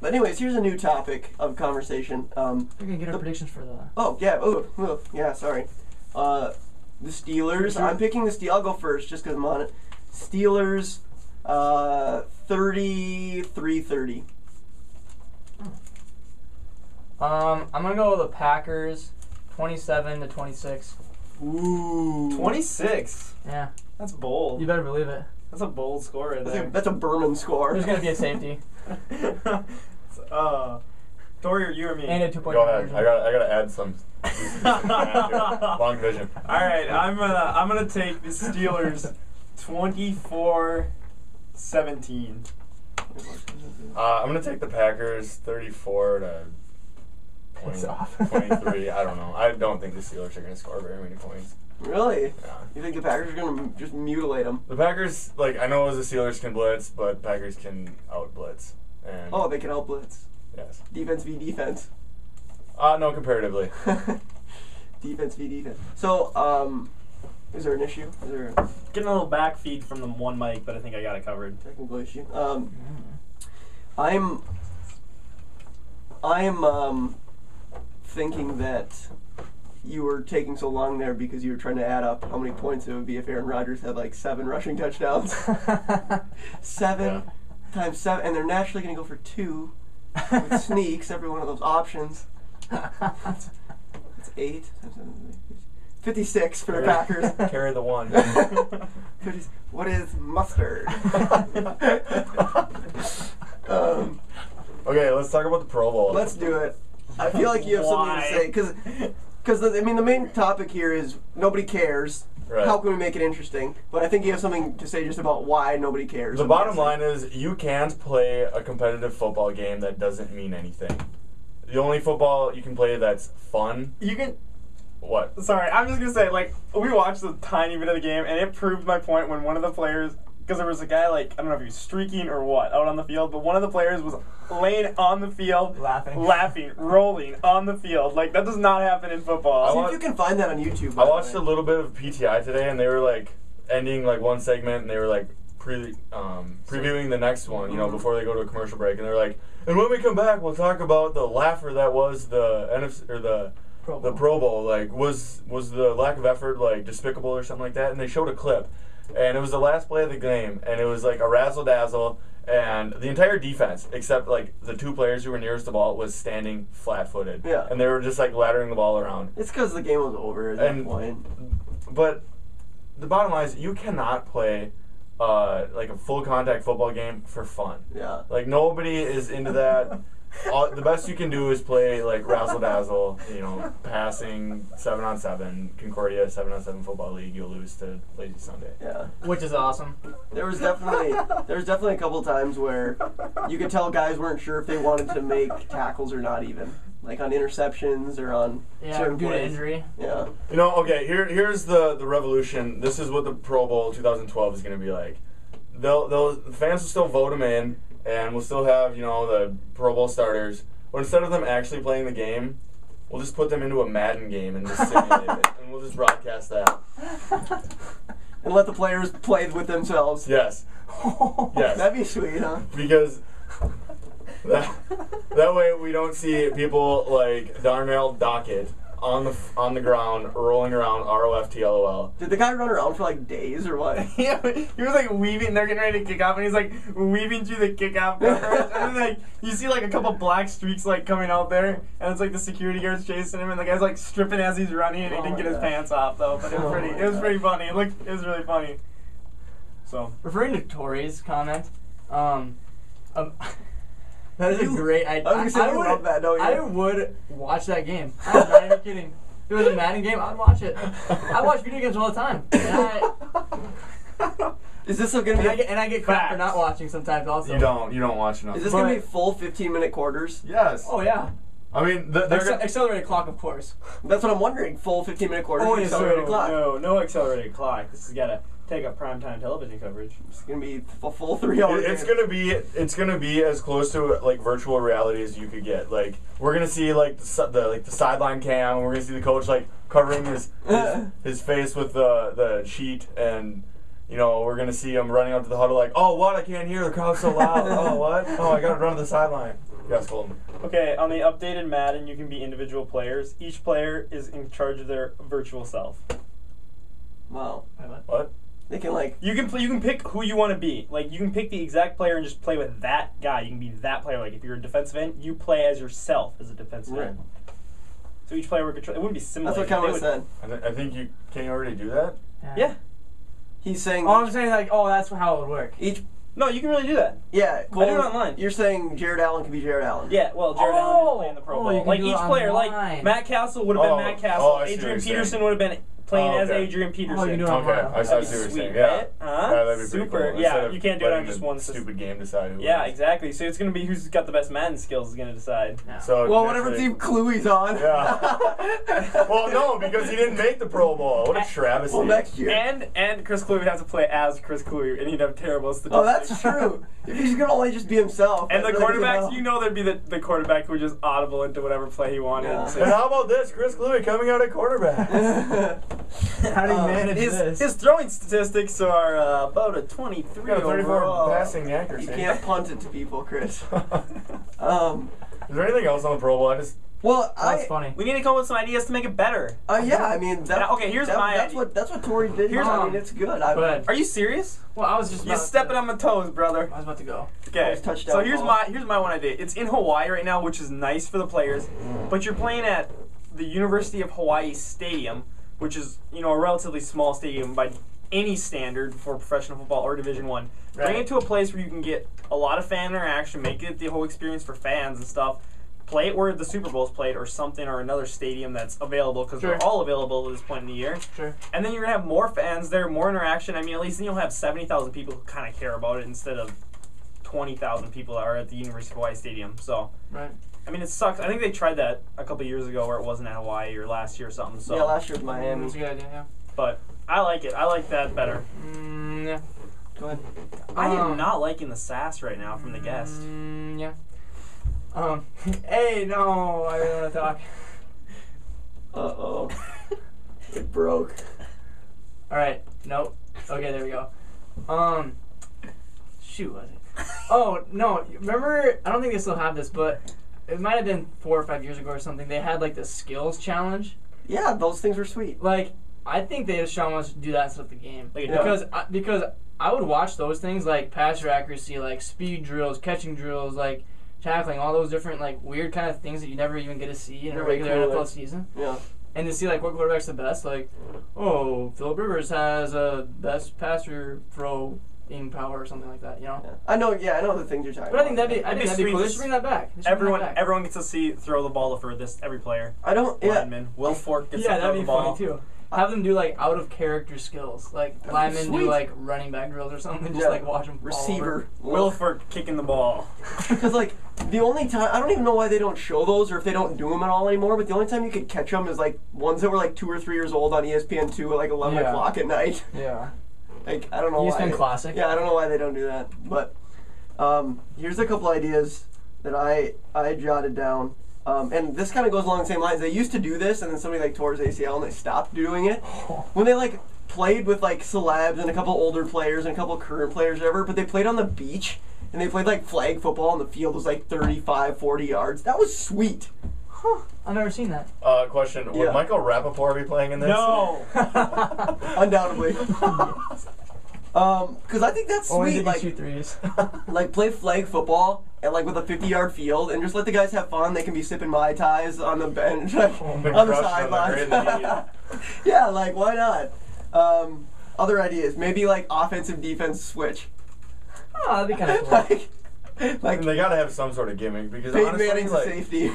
But anyways, here's a new topic of conversation. We're gonna get our predictions for the. Oh yeah. Oh yeah. Sorry. The Steelers. I'm picking the Steelers. I'll go first just because I'm on it. Steelers. 33-30. I'm gonna go with the Packers, 27-26. Ooh. 26. Yeah. That's bold. You better believe it. That's a bold score right there. That's a Berman score. There's gonna be a safety. Tori, you or me? And a 2-point Go ahead. conversion. I gotta add some. Long vision. All right, I'm gonna take the Steelers 24-17. I'm gonna take the Packers 34 to 23. I don't know. I don't think the Steelers are gonna score very many points. Really? Yeah. You think the Packers are gonna just mutilate them? The Packers, like, I know the Steelers can blitz, but Packers can out blitz. And Oh, they can out blitz. yes. Defense v defense. No, comparatively. Defense v defense. So, is there an issue? Is there a Getting a little back feed from the one mic, but I think I got it covered. technical issue? I'm thinking that you were taking so long there because you were trying to add up how many points it would be if Aaron Rodgers had like 7 rushing touchdowns. 7 times 7, and they're naturally going to go for 2 with sneaks, every one of those options. It's 8 times 7, 56 for the Packers. Carry the one. 50, what is mustard? Okay, let's talk about the Pro Bowl. Let's do it. I feel like you have something to say because I mean the main topic here is nobody cares. Right. How can we make it interesting? But I think you have something to say just about why nobody cares. The bottom line is you can't play a competitive football game that doesn't mean anything. The only football you can play that's fun. You can. What? Sorry, I'm just gonna say, like, we watched a tiny bit of the game, and it proved my point when one of the players, because there was a guy, like, I don't know if he was streaking or what, out on the field, but one of the players was laying on the field, laughing, rolling on the field. Like, that does not happen in football. See if you can find that on YouTube. I watched a little bit of PTI today, and they were like ending like one segment, and they were like previewing the next one, you know, before they go to a commercial break, and they're like, and when we come back, we'll talk about the laugher that was the NFC or the Pro Bowl. Like, was the lack of effort like despicable or something like that? And they showed a clip, and it was the last play of the game, and it was like a razzle dazzle, and the entire defense, except like the 2 players who were nearest the ball, was standing flat-footed. Yeah. And they were just like laddering the ball around. It's because the game was over at that point. But the bottom line is you cannot play like a full contact football game for fun. Yeah. Like, nobody is into that. The best you can do is play like razzle dazzle, you know, passing 7-on-7, Concordia 7-on-7 football league. You'll lose to Lazy Sunday. Yeah. Which is awesome. There was definitely a couple times where you could tell guys weren't sure if they wanted to make tackles or not, even like on interceptions or on certain due to plays. injury. Yeah. You know, okay, here's the revolution. This is what the Pro Bowl 2012 is going to be like. The fans will still vote them in, and we'll still have, you know, the Pro Bowl starters. But instead of them actually playing the game, we'll just put them into a Madden game and just simulate it, and we'll just broadcast that. And let the players play with themselves. Yes. Yes. That'd be sweet, huh? Because that way we don't see people like Darnell Dockett on the ground rolling around ROFTLOL. Did the guy run around for like days or what? Yeah, he was like weaving. They're getting ready to kick off, and he's like weaving through the kickoff coverage, and then like you see like a couple black streaks like coming out there, and it's like the security guards chasing him, and the guy's like stripping as he's running, and he didn't get his pants off though. But it was pretty funny. It was really funny. So referring to Tori's comment, that is a great idea. I would love that, don't you? I would watch that game. I'm not even kidding. If it was a Madden game, I'd watch it. I watch video games all the time. Is this going to be? And I get crap for not watching sometimes also. You don't watch enough. Is this going to be full 15-minute quarters? Yes. Oh yeah. I mean, accelerated clock, of course. That's what I'm wondering. Full 15-minute quarters. Oh, accelerated clock. No accelerated clock. This has got to take up primetime television coverage. It's going to be a full 3 hours. It's gonna be as close to like virtual reality as you could get. Like, we're gonna see like the sideline cam. We're gonna see the coach like covering his face with the sheet, and you know, we're gonna see him running up to the huddle like, oh what? I can't hear. The crowd's so loud. Oh what? Oh I gotta run to the sideline. Yes, Colton. Okay, on the updated Madden, you can be individual players. Each player is in charge of their virtual self. Wow. What? They can like. You can pick who you want to be. Like you can pick the exact player and just play with that guy. You can be that player. Like if you're a defensive end, you play as yourself as a defensive end. So each player would control. It wouldn't be similar. That's what Cameron said. I think you can you already do that. Yeah. He's saying. Oh, I'm saying like, oh, that's how it would work. Each. No, you can really do that. Yeah, I do it online. You're saying Jared Allen can be Jared Allen. Yeah, well, Jared Allen is playing the Pro Bowl. You can Like do each it player, online. like Matt Castle would have been Matt Castle. I see what Adrian you're Peterson saying. would have been playing as Okay. Adrian Peterson. Oh, you do it Okay, online. I see what you're Sweet, saying. Yeah. right? Yeah, that'd be pretty Super. cool. Yeah, Instead of you can't do it on letting just the one stupid game decide who Yeah, wins. exactly. So it's gonna be who's got the best Madden skills is gonna decide. Yeah. So Well, whatever naturally- team Cluey's on. Yeah. Well, no, because he didn't make the Pro Bowl. What a travesty. Well, next year. And Chris Cluey would have to play as Chris Cluey, and he'd have terrible statistics. Oh, that's true. If he's gonna only just be himself. And the that really doesn't quarterbacks, help. you know, there'd be the quarterback who would just audible into whatever play he wanted. Yeah. So And how about this? Chris Cluey coming out at quarterback. How do you manage this? his throwing statistics are about a 23 Got a 34 overall. passing You accuracy. can't punt it to people, Chris. Is there anything else on the Pro Bowl? Well, That's funny. We need to come up with some ideas to make it better. Yeah, I mean, that, Okay, here's my that's idea. what Tori did. Here's- I mean, it's good. Go ahead. Are you serious? Well, I was just. You're stepping on my toes, brother. I was about to go. Okay, Nice touchdown so here's ball. my one idea. It's in Hawaii right now, which is nice for the players, but you're playing at the University of Hawaii Stadium, which is a relatively small stadium by any standard for professional football or Division I. Bring it to a place where you can get a lot of fan interaction, make it the whole experience for fans and stuff. Play it where the Super Bowl's played or something, or another stadium that's available, because they're all available at this point in the year. Sure. And then you're going to have more fans there, more interaction. I mean, at least then you'll have 70,000 people who kind of care about it instead of 20,000 people that are at the University of Hawaii Stadium. So, Right. I mean, it sucks. I think they tried that a couple years ago where it wasn't at Hawaii, or last year or something. So, Yeah, last year was Miami. That's a good idea. Yeah. but I like it. I like that better. Yeah. Go ahead. I am not liking the sass right now from the guest. Yeah. Hey, no, I really want to talk. Uh-oh. It broke. All right. Nope. Okay, there we go. Shoot, was it? Oh no! Remember? I don't think they still have this, but it might have been 4 or 5 years ago or something. They had like the skills challenge. Yeah, those things were sweet. Like, I think they just show us to do that instead of the game. Like, Because I would watch those things like passer accuracy, like speed drills, catching drills, like tackling, all those different like weird kind of things that you never even get to see in a They're way regular cooler. NFL season. Yeah. And to see like what quarterback's the best, like, oh, Phillip Rivers has a best passer throwing power or something like that, you know. Yeah. I know the things you're talking But I think about. that'd be sweet. cool. They should bring that back. They should bring that back. Everyone gets to see throw the ball for this. Every player, I don't. Yeah. lineman, Will Fork gets Yeah, to throw that'd the be ball. funny too. Have them do like out of character skills, like That'd be linemen do sweet. like running back drills or something. Just Yeah. like watch them. Receiver. Will Fork kicking the ball. Because like the only time I don't even know why they don't show those or if they don't do them at all anymore. But the only time you could catch them is like ones that were like 2 or 3 years old on ESPN2 at like 11 Yeah. o'clock at night. Yeah. Like I don't know ESPN why. Classic. Yeah, I don't know why they don't do that. But here's a couple ideas that I jotted down. And this kind of goes along the same lines. They used to do this, and then somebody like tore his ACL, and they stopped doing it. When they like played with like celebs and a couple older players and a couple current players, or whatever, but they played on the beach, and they played like flag football, and the field was like 35, 40 yards. That was sweet. I've never seen that. Question: Yeah. Would Michael Rappaport be playing in this? No. Undoubtedly. Because I think that's Only sweet. did Like, shoot threes. like play flag football and like with a 50-yard field, and just let the guys have fun. They can be sipping Mai Tais on the bench, like, Been on the crushing on the great sidelines. Yeah, like why not? Other ideas, maybe like offensive defense switch. Oh, that'd be kind of cool. like And they gotta have some sort of gimmick because Peyton honestly, Manning's a like, safety.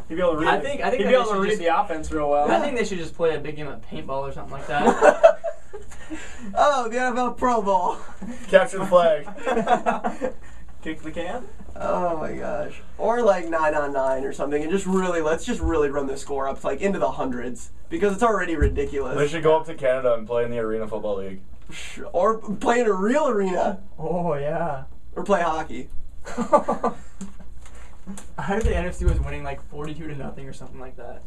He'd be able to read. I think he'd that be they able to should read just- the offense real well. I think they should just play a big game of paintball or something like that. Oh, the NFL Pro Bowl. capture the flag. Kick the can. Oh my gosh. Or like 9-on-9 or something, and let's just really run the score up to like into the hundreds because it's already ridiculous. They should go up to Canada and play in the Arena Football League. Or play in a real arena, Oh yeah. or play hockey. I heard the NFC was winning like 42-0 or something like that.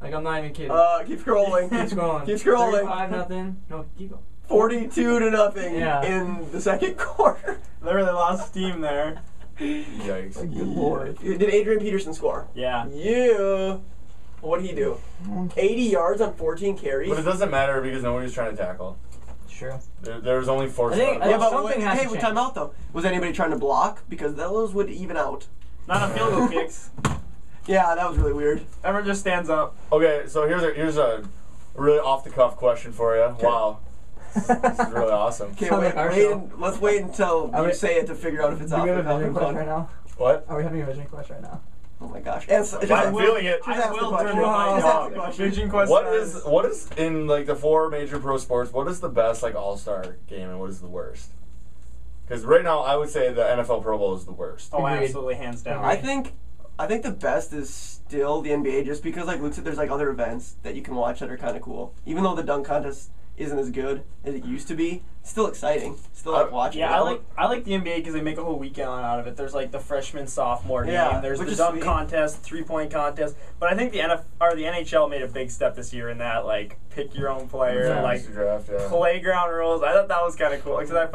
Like, I'm not even kidding. Keep scrolling. Keep scrolling. Keep scrolling. 35-0. No, keep going. 42-0 Yeah. in the second quarter. They really lost steam there. Yikes. Good lord. Did Adrian Peterson score? Yeah. Yeah. What'd he do? 80 yards on 14 carries. But it doesn't matter because nobody's trying to tackle. True. There was only 4 I think- spots. Yeah, but something has hey, to with change. timeout though, was anybody trying to block? Because those would even out. Not on field goal kicks. Yeah, that was really weird. Everyone just stands up. Okay, so here's a really off the cuff question for you. Okay. Wow, this is really awesome. Okay, Sounds wait, like our wait show. let's wait until Are you we- say it to figure out if it's Do off we the have a cuff vision or quest fun. right now? What? Are we having a vision quest right now? Oh my gosh. And so, I'm feeling it. Just I ask the will question. turn my Just ask dog. the question. Vision quest. What is in like the 4 major pro sports? What is the best like all-star game and what is the worst? Because right now I would say the NFL Pro Bowl is the worst. Oh, Agreed. absolutely, hands down. I think the best is still the NBA, just because like Luke said, there's like other events that you can watch that are kind of cool. Even though the dunk contest isn't as good as it used to be, it's still exciting. Still like watching. Yeah, it. I like the NBA because they make a whole weekend out of it. There's like the freshman sophomore game. Yeah, There's which the is dunk sweet. contest, 3-point contest. But I think the NHL made a big step this year in that like pick your own player, Fantasy like draft, yeah. playground rules. I thought that was kind of cool because I